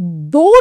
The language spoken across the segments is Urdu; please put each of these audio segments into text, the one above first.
2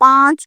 5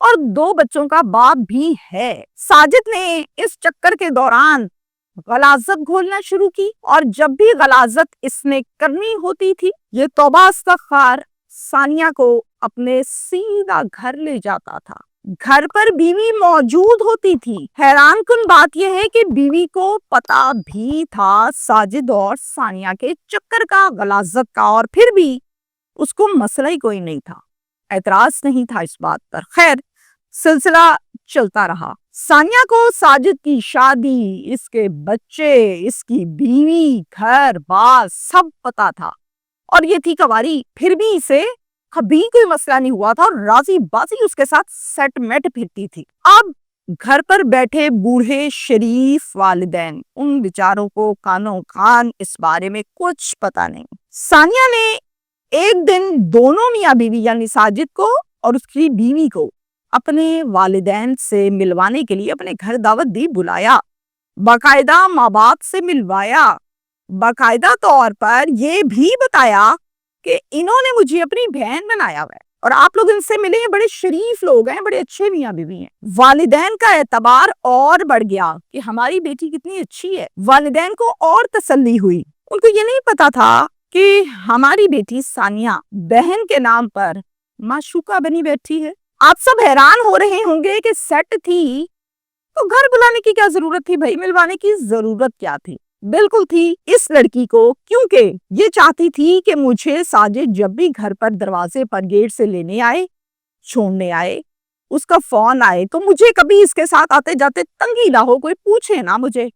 اور 2 بچوں کا باپ بھی ہے۔ ساجد نے اس چکر کے دوران غلاظت گھولنا شروع کی، اور جب بھی غلاظت اس نے کرنی ہوتی تھی یہ توبہ استغفار ثانیہ کو اپنے سیدھا گھر لے جاتا تھا۔ گھر پر بیوی موجود ہوتی تھی۔ حیران کن بات یہ ہے کہ بیوی کو پتا بھی تھا ساجد اور ثانیہ کے چکر کا، غلاظت کا، اور پھر بھی اس کو مسئلہ ہی کوئی نہیں تھا، اعتراض نہیں تھا اس بات پر۔ خیر، سلسلہ چلتا رہا۔ ثانیہ کو ساجد کی شادی، اس کے بچے، اس کی بیوی، گھر بار سب پتا تھا، اور یہ تھی کنواری، پھر بھی اسے کبھی کوئی مسئلہ نہیں ہوا تھا اور راضی بازی اس کے ساتھ سیٹ میٹ پھرتی تھی۔ اب گھر پر بیٹھے بوڑھے شریف والدین، ان بیچاروں کو کانوں کان اس بارے میں کچھ پتا نہیں۔ ثانیہ نے ایک دن دونوں میاں بیوی یعنی ساجد کو اور اس کی بیوی کو اپنے والدین سے ملوانے کے لیے اپنے گھر دعوت دی، بلایا، باقاعدہ ماں باپ سے ملوایا، باقاعدہ طور پر یہ بھی بتایا کہ انہوں نے مجھے اپنی بہن بنایا ہوا ہے اور آپ لوگ ان سے ملے ہیں، بڑے شریف لوگ ہیں، بڑے اچھے میاں بیوی ہیں۔ والدین کا اعتبار اور بڑھ گیا کہ ہماری بیٹی کتنی اچھی ہے۔ والدین کو اور تسلی ہوئی، ان کو یہ نہیں پتا تھا کہ ہماری بیٹی ثانیہ بہن کے نام پر معشوقہ بنی بیٹھی ہے۔ آپ سب حیران ہو رہے ہوں گے کہ سیٹ تھی تو گھر بلانے کی کیا ضرورت تھی بھائی، ملوانے کی ضرورت کیا تھی؟ بالکل تھی اس لڑکی کو، کیونکہ یہ چاہتی تھی کہ مجھے ساجد جب بھی گھر پر دروازے پر گیٹ سے لینے آئے، چھوڑنے آئے، اس کا فون آئے تو مجھے کبھی اس کے ساتھ آتے جاتے تنگی نہ ہو، کوئی پوچھے نہ مجھے۔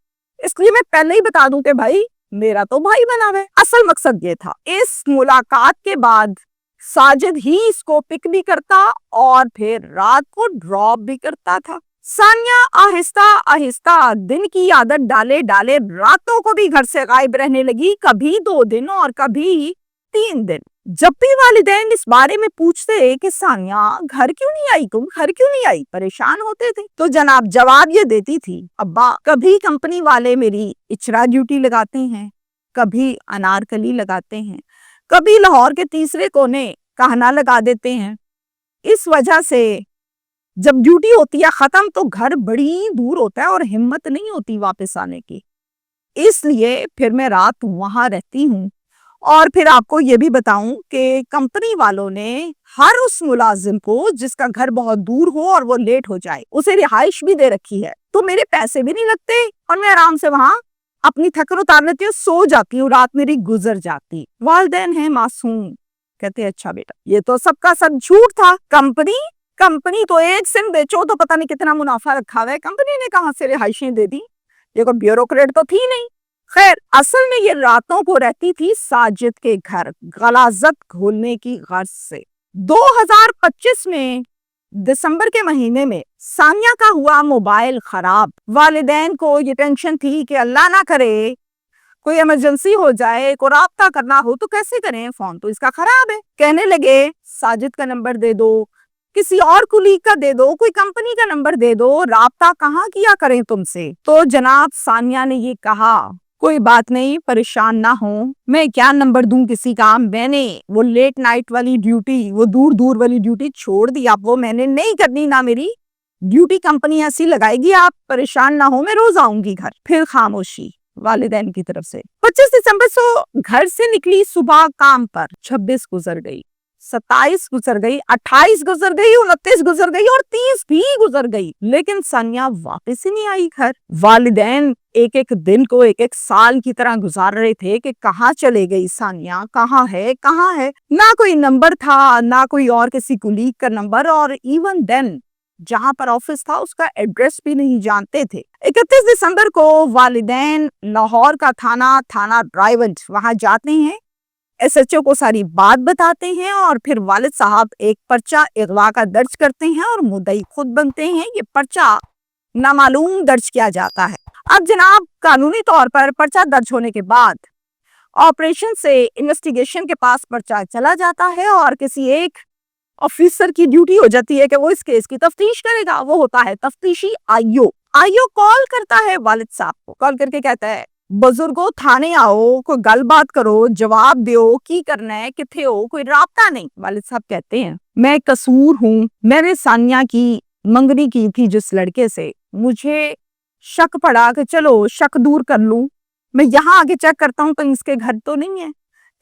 اس لیے میں پہلے ہی بتا دوں کہ بھائی میرا تو بھائی بنا ہے۔ اصل مقصد یہ تھا۔ اس ملاقات کے بعد ساجد ہی اس کو پک بھی کرتا اور پھر رات کو ڈراپ بھی کرتا تھا۔ ثانیہ آہستہ آہستہ دن کی عادت ڈالے ڈالے راتوں کو بھی گھر سے غائب رہنے لگی، کبھی 2 دن اور کبھی 3 دن۔ جب بھی والدین اس بارے میں پوچھتے کہ ثانیہ گھر کیوں نہیں آئی، تم گھر کیوں نہیں آئی، پریشان ہوتے تھے، تو جناب جواب یہ دیتی تھی، ابا کبھی کمپنی والے میری اچرا ڈیوٹی لگاتے ہیں، کبھی انارکلی لگاتے ہیں، کبھی لاہور کے تیسرے کونے کہنا لگا دیتے ہیں، اس وجہ سے جب ڈیوٹی ہوتی ہے ختم تو گھر بڑی دور ہوتا ہے اور ہمت نہیں ہوتی واپس آنے کی، اس لیے پھر میں رات وہاں رہتی ہوں۔ اور پھر آپ کو یہ بھی بتاؤں کہ کمپنی والوں نے ہر اس ملازم کو جس کا گھر بہت دور ہو اور وہ لیٹ ہو جائے اسے رہائش بھی دے رکھی ہے، تو میرے پیسے بھی نہیں لگتے اور میں آرام سے وہاں اپنی تھکن اتار لیتی ہوں، سو جاتی ہوں، رات میری گزر جاتی۔ والدین ہیں معصوم، کہتے اچھا بیٹا، یہ تو سب کا سب جھوٹ تھا۔ کمپنی تو ایک سم بیچو تو پتہ نہیں کتنا منافع رکھا ہوا ہے، کمپنی نے کہاں سے رہائشیں دے دی، یہ کوئی بیوروکریٹ تو تھی نہیں۔ خیر، اصل میں یہ راتوں کو رہتی تھی ساجد کے گھر غلاظت گھولنے کی غرض سے۔ 2025 میں دسمبر کے مہینے میں ثانیہ کا ہوا موبائل خراب۔ والدین کو یہ ٹینشن تھی کہ اللہ نہ کرے کوئی ایمرجنسی ہو جائے، کوئی رابطہ کرنا ہو تو کیسے کریں، فون تو اس کا خراب ہے۔ کہنے لگے ساجد کا نمبر دے دو، کسی اور کولیگ کا دے دو، کوئی کمپنی کا نمبر دے دو، رابطہ کہاں کیا کریں تم سے۔ تو جناب ثانیہ نے یہ کہا کوئی بات نہیں، پریشان نہ ہوں، میں کیا نمبر دوں کسی کا، میں نے وہ لیٹ نائٹ والی ڈیوٹی، وہ دور والی ڈیوٹی چھوڑ دی، اب وہ میں نے نہیں کرنی، نہ میری ڈیوٹی کمپنی ایسی لگائے گی، آپ پریشان نہ ہوں، میں روز آؤں گی گھر۔ پھر خاموشی والدین کی طرف سے۔ 25 دسمبر سے گھر سے نکلی صبح کام پر، 26 گزر گئی، 27 گزر گئی، 28 گزر گئی، 29 گزر گئی اور 30 بھی گزر گئی، لیکن ثانیہ واپس ہی نہیں آئی گھر۔ والدین ایک ایک دن کو ایک ایک سال کی طرح گزار رہے تھے کہ کہاں چلے گئی ثانیہ، کہاں ہے کہاں ہے، نہ کوئی نمبر تھا، نہ کوئی اور کسی کولیگ کا نمبر، اور ایون دین جہاں پر آفس تھا اس کا ایڈریس بھی نہیں جانتے تھے۔ 31 دسمبر کو والدین لاہور کا تھانہ ڈرائیونٹ وہاں جاتے ہیں، ایس ایچ او کو ساری بات بتاتے ہیں اور پھر والد صاحب ایک پرچہ اغوا کا درج کرتے ہیں اور مدعی خود بنتے ہیں۔ یہ پرچہ نامعلوم درج کیا جاتا ہے۔ اب جناب قانونی طور پر پرچہ درج ہونے کے بعد آپریشن سے انویسٹیگیشن کے پاس پرچہ چلا جاتا ہے اور کسی ایک آفیسر کی ڈیوٹی ہو جاتی ہے کہ وہ اس کیس کی تفتیش کرے گا، وہ ہوتا ہے تفتیشی آئی او۔ کال کرتا ہے والد صاحب کو، کال کر کے کہتا ہے بزرگوں تھانے آؤ، کوئی گل بات کرو، جواب دیو، کی کرنا ہے، کتھے ہو، کوئی رابطہ نہیں۔ والد صاحب کہتے ہیں میں قصور ہوں، میں نے ثانیہ کی منگنی کی تھی جس لڑکے سے، مجھے شک پڑا کہ چلو شک دور کر لوں، میں یہاں آگے چیک کرتا ہوں کہیں اس کے گھر تو نہیں ہے،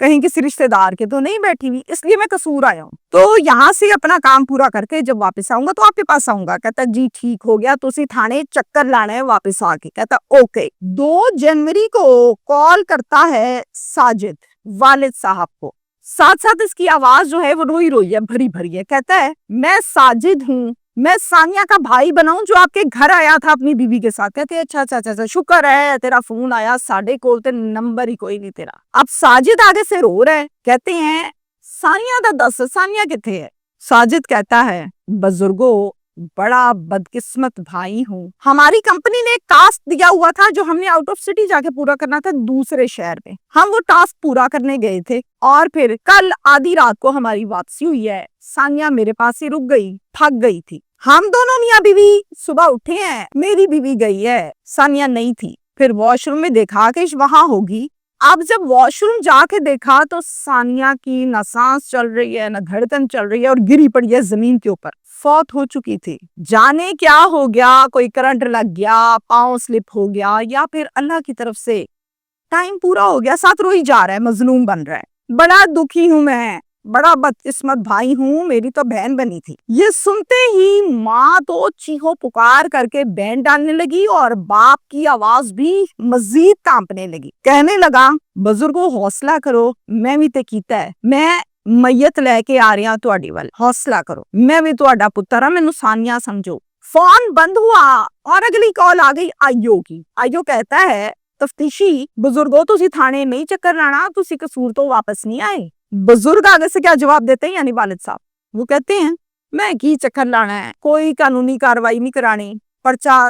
کہیں کسی رشتے دار کے تو نہیں بیٹھی ہوئی، اس لیے میں قصور آیا ہوں، تو یہاں سے اپنا کام پورا کر کے جب واپس آؤں گا تو آپ کے پاس آؤں گا۔ کہتا جی ٹھیک ہو گیا، تو اسی تھانے چکر لانا ہے واپس آ کے۔ کہتا اوکے۔ 2 جنوری کو کال کرتا ہے ساجد والد صاحب کو، ساتھ ساتھ اس کی آواز جو ہے وہ روئی روئی ہے، بھری بھری ہے۔ کہتا ہے میں ساجد ہوں، میں ثانیہ کا بھائی بناؤں جو آپ کے گھر آیا تھا اپنی بیوی کے ساتھ۔ کہتے اچھا اچھا اچھا شکر ہے تیرا فون آیا، ساڈے کول تے نمبر ہی کوئی نہیں تیرا۔ اب ساجد آگے سے رو رہا ہے، کہتے ہیں ثانیہ دا دس، ثانیہ کتھے ہے؟ ساجد کہتا ہے بزرگوں بڑا بدقسمت بھائی ہوں، ہماری کمپنی نے ایک ٹاسک دیا ہوا تھا جو ہم نے آؤٹ آف سٹی جا کے پورا کرنا تھا دوسرے شہر میں، ہم وہ ٹاسک پورا کرنے گئے تھے اور پھر کل آدھی رات کو ہماری واپسی ہوئی ہے، ثانیہ میرے پاس ہی رک گئی، تھک گئی تھی، ہم دونوں میاں بیوی صبح اٹھے ہیں، میری بیوی گئی ہے، ثانیہ نہیں تھی، پھر واش روم میں دیکھا کہ وہاں ہوگی، اب جب واش روم جا کے دیکھا تو ثانیہ کی نہ سانس چل رہی ہے نہ دھڑکن چل رہی ہے اور گری پڑی ہے زمین کے اوپر، فوت ہو چکی تھی۔ جانے کیا ہو گیا، کوئی کرنٹ لگ گیا، پاؤں سلپ ہو گیا، یا پھر اللہ کی طرف سے ٹائم پورا ہو گیا، ساتھ روئی جا رہا ہے، مظلوم بن رہا ہے، بڑا دکھی ہوں میں، بڑا بدقسمت بھائی ہوں، میری تو بہن بنی تھی۔ یہ سنتے ہی ماں تو چیخو پکار کر کے بین ڈالنے لگی اور باپ کی آواز بھی مزید کانپنے لگی، کہنے لگا بزرگوں حوصلہ کرو، میں بھی تے کیتا ہے، میں میت لے کے آ رہا تہاڈی ول، حوصلہ کرو، میں بھی تہاڈا پتر ہاں، مینوں ثانیہ سمجھو۔ فون بند ہوا اور اگلی کال آ گئی آئیو کی۔ آئیو کہتا ہے تفتیشی بزرگوں تسی تھانے نہیں چکر لانا، تسی قصور تو واپس نہیں آئے۔ بزرگ آگے سے کیا جواب دیتے ہیں، یعنی والد صاحب، وہ کہتے ہیں میں کی چکر لانا ہے، کوئی قانونی کاروائی نہیں کرانی، پرچہ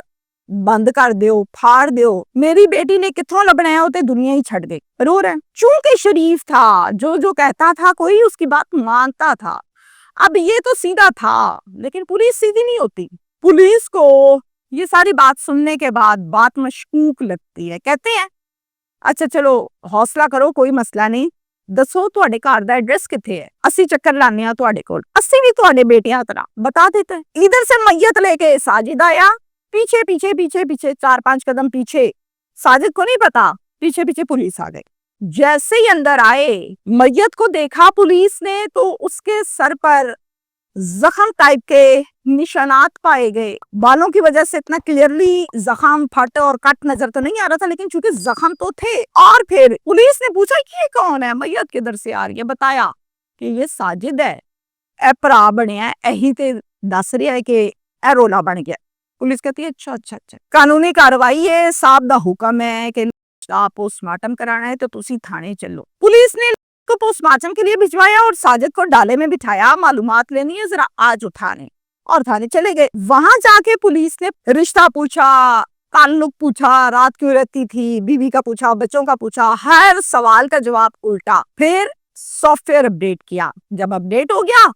بند کر دیو، پھاڑ دیو، میری بیٹی نے کتھوں لبنا ہے، وہ تے دنیا ہی چھڑ گئی، رو رہے ہیں۔ چونکہ شریف تھا، جو کہتا تھا کوئی اس کی بات مانتا تھا، اب یہ تو سیدھا تھا، لیکن پولیس سیدھی نہیں ہوتی، پولیس کو یہ ساری بات سننے کے بعد بات مشکوک لگتی ہے، کہتے ہیں اچھا چلو حوصلہ کرو، کوئی مسئلہ نہیں، دسو تہاڈے گھر دا ایڈریس کتھے ہے، اسی چکر لانے ہاں تہاڈے کول، اسی بھی تہاڈے بیٹیاں طرح بتا دیتے ہیں۔ ادھر سے میت لے کے ساجد آیا، پیچھے پیچھے پیچھے پیچھے 4-5 قدم پیچھے، ساجد کو نہیں پتا، پیچھے پیچھے پولیس آ گئی۔ جیسے ہی اندر آئے، میت کو دیکھا پولیس نے تو اس کے سر پر زخم ٹائپ کے نشانات پائے گئے، بالوں کی وجہ سے اتنا کلیئرلی زخم پھٹ اور کٹ نظر تو نہیں آ رہا تھا، لیکن چونکہ زخم تو تھے۔ اور پھر پولیس نے پوچھا کہ یہ کون ہے، میت کدھر سے آ رہی ہے، بتایا کہ یہ ساجد ہے، اے پرا بنیا، اہی تے دس رہا ہے کہ اے رولا بن گیا۔ پولیس کہتی ہے اچھا اچھا اچھا، قانونی کاروائی ہے، صاحب دا حکم ہے کہ پوسٹ مارٹم کرانا ہے تو تسی تھانے چلو۔ پولیس نے کو پوسٹ مارٹم کے لیے بھجوایا اور ساجد کو ڈالے میں بٹھایا، معلومات لینی ہے ذرا آج اٹھانے، اور تھانے چلے گئے۔ وہاں جا کے پولیس نے رشتہ پوچھا، تعلق پوچھا، رات کیوں رہتی تھی، بیوی کا پوچھا، بچوں کا پوچھا، ہر سوال کا جواب الٹا۔ پھر سافٹ ویئر اپڈیٹ کیا، جب اپڈیٹ ہو گیا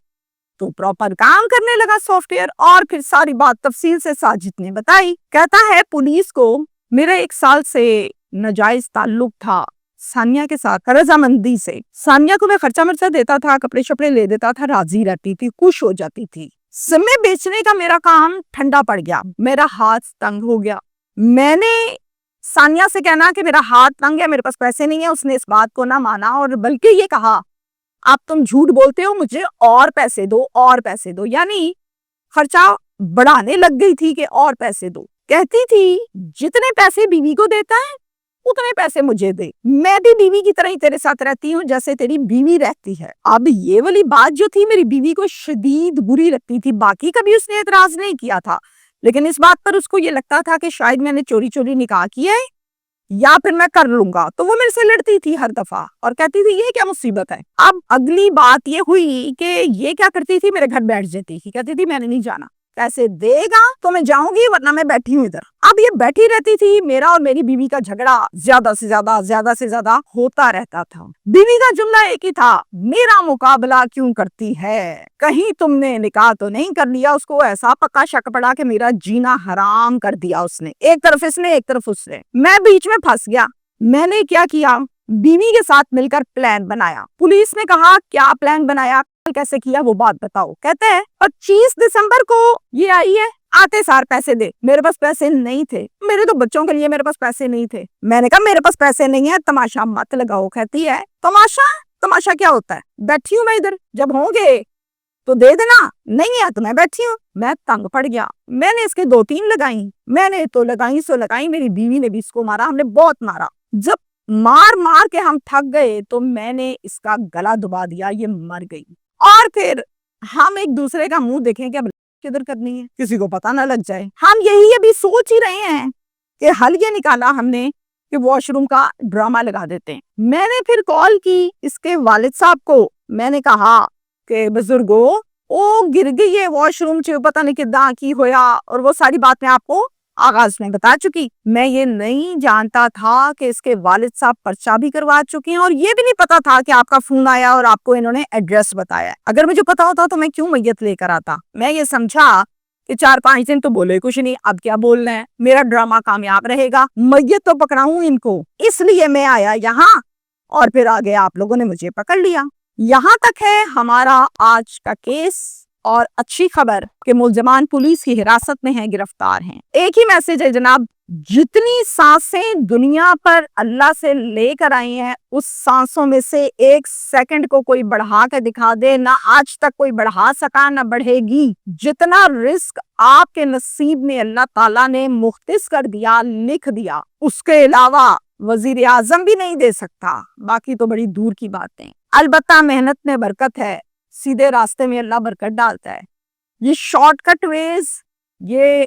تو پراپر کام کرنے لگا سافٹ ویئر، اور پھر ساری بات تفصیل سے ساجد نے بتائی۔ کہتا ہے پولیس کو میرا 1 سال سے ناجائز تعلق تھا ثانیہ کے ساتھ، رضامندی سے، ثانیہ کو میں خرچہ مرچہ دیتا تھا، کپڑے شپڑے لے دیتا تھا، راضی رہتی تھی، خوش ہو جاتی تھی۔ سمے بیچنے کا میرا کام ٹھنڈا پڑ گیا، میرا ہاتھ تنگ ہو گیا، میں نے ثانیہ سے کہنا کہ میرا ہاتھ تنگ ہے، میرے پاس پیسے نہیں ہیں، اس نے اس بات کو نہ مانا اور بلکہ یہ کہا آپ تم جھوٹ بولتے ہو، مجھے اور پیسے دو، اور پیسے دو، یعنی خرچہ بڑھانے لگ گئی تھی کہ اور پیسے دو۔ کہتی تھی جتنے پیسے بیوی کو دیتا ہے اتنے پیسے مجھے دے، میں بھی بیوی کی طرح ہی تیرے ساتھ رہتی ہوں جیسے تیری بیوی رہتی ہے۔ اب یہ والی بات جو تھی میری بیوی کو شدید بری لگتی تھی، باقی کبھی اس نے اعتراض نہیں کیا تھا، لیکن اس بات پر اس کو یہ لگتا تھا کہ شاید میں نے چوری چوری نکاح کیا ہے یا پھر میں کر لوں گا، تو وہ میرے سے لڑتی تھی ہر دفعہ اور کہتی تھی یہ کیا مصیبت ہے۔ اب اگلی بات یہ ہوئی کہ یہ کیا کرتی تھی، میرے گھر بیٹھ جاتی تھی، کہتی تھی میں نے نہیں جانا، پیسے دے گا تو میں جاؤں گی ورنہ میں بیٹھی ہوں ادھر۔ اب یہ بیٹھی رہتی تھی، میرا اور میری بیوی کا جھگڑا زیادہ سے زیادہ ہوتا رہتا تھا۔ بیوی کا جملہ ایک ہی تھا، میرا مقابلہ کیوں کرتی ہے، کہیں تم نے نکاح تو نہیں کر لیا۔ اس کو ایسا پکا شک پڑا کہ میرا جینا حرام کر دیا اس نے، ایک طرف اس نے ایک طرف اس نے، میں بیچ میں پھنس گیا، میں نے کیا کیا, بیوی کے ساتھ مل کر پلان بنایا. پولیس نے کہا کیا پلان بنایا, کیسے کیا وہ بات بتاؤ. کہتے ہیں 25 دسمبر کو یہ آئی ہے, آتے سار پیسے دے. میرے پاس پیسے نہیں تھے, میرے تو بچوں کے لیے میرے پاس پیسے نہیں تھے. میں نے کہا میرے پاس پیسے نہیں ہیں, تماشا مت لگاؤ. کہتی ہے تماشا کیا ہوتا ہے, بیٹھی ہوں میں ادھر, جب ہوں گے تو دے دینا, نہیں ہے تو میں بیٹھی ہوں. میں تنگ پڑ گیا, میں نے اس کے 2-3 لگائی, میں نے تو لگائی, میری بیوی نے بھی اس کو مارا, ہم نے بہت مارا. جب مار کے ہم تھک گئے تو میں نے اس کا گلا دبا دیا, یہ مر گئی. اور پھر ہم ایک دوسرے کا منہ دیکھیں کہ اب کدھر کرنی ہے, کسی کو پتہ نہ لگ جائے. ہم یہی ابھی سوچ ہی رہے ہیں کہ حل یہ نکالا ہم نے کہ واش روم کا ڈرامہ لگا دیتے ہیں. میں نے پھر کال کی اس کے والد صاحب کو, میں نے کہا کہ بزرگو او گر گئی ہے واش روم چ, پتہ نہیں کداں کی ہویا, اور وہ ساری بات میں آپ کو آغاز میں بتا چکی. میں یہ نہیں جانتا تھا کہ اس کے والد صاحب پرچہ بھی کروا چکے ہیں, اور یہ بھی نہیں پتا تھا کہ آپ کا فون آیا اور آپ کو انہوں نے ایڈریس بتایا. اگر مجھے پتا ہوتا تو میں کیوں میت لے کر آتا. میں یہ سمجھا کہ 4-5 دن تو بولے کچھ نہیں, اب کیا بولنا ہے, میرا ڈرامہ کامیاب رہے گا, میت تو پکڑاؤں ان کو, اس لیے میں آیا یہاں, اور پھر آگے آپ لوگوں نے مجھے پکڑ لیا. یہاں تک ہے ہمارا آج کا کیس. اور اچھی خبر کہ ملزمان پولیس کی حراست میں ہیں, گرفتار ہیں. ایک ہی میسج ہے جناب, جتنی سانسیں دنیا پر اللہ سے لے کر آئی ہیں, اس سانسوں میں سے 1 سیکنڈ کو کوئی بڑھا کے دکھا دے, نہ آج تک کوئی بڑھا سکا نہ بڑھے گی. جتنا رزق آپ کے نصیب میں اللہ تعالیٰ نے مختص کر دیا, لکھ دیا, اس کے علاوہ وزیر اعظم بھی نہیں دے سکتا, باقی تو بڑی دور کی باتیں. البتہ محنت میں برکت ہے, سیدھے راستے میں اللہ برکت ڈالتا ہے. یہ شارٹ کٹ ویز, یہ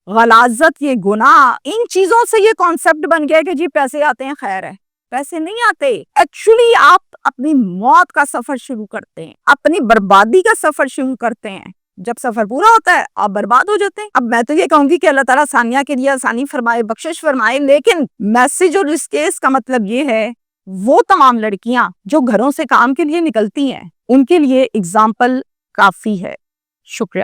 غلاظت, یہ گناہ, ان چیزوں سے یہ کانسیپٹ بن گیا کہ جی پیسے آتے ہیں, خیر ہے. پیسے نہیں آتے. ایکچولی آپ اپنی موت کا سفر شروع کرتے ہیں, اپنی بربادی کا سفر شروع کرتے ہیں. جب سفر پورا ہوتا ہے آپ برباد ہو جاتے ہیں. اب میں تو یہ کہوں گی کہ اللہ تعالیٰ ثانیہ کے لیے آسانی فرمائے, بخشش فرمائے, لیکن میسج اور اس کیس کا مطلب یہ ہے, وہ تمام لڑکیاں جو گھروں سے کام کے لیے نکلتی ہیں, ان کے لیے اگزامپل کافی ہے. شکریہ.